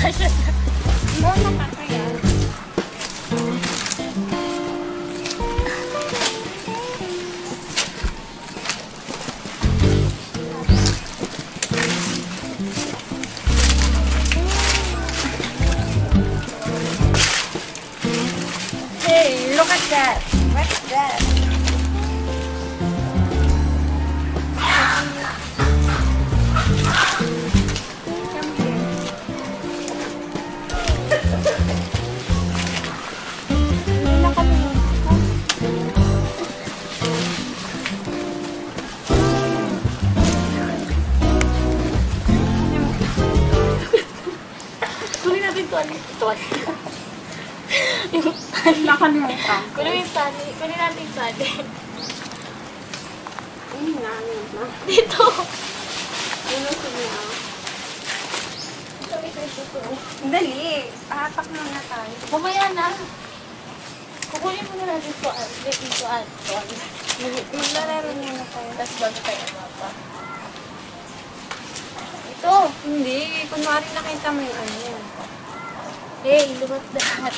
Doon nakakaya. Hey, look at that. What's that? Kunin natin ito. Yung Nakalimutan. kunin natin yung tali. Dito. Dito. Ano siya? Ito may presyo ko. Dali. Pahatak muna tayo. Mamaya na. Kukunin muna natin ito. Ito. Maglalaro muna tayo. Tapos bago tayo mapa. Ito. Hindi. Kunwari nakita mo yung ano. Hey, look at that.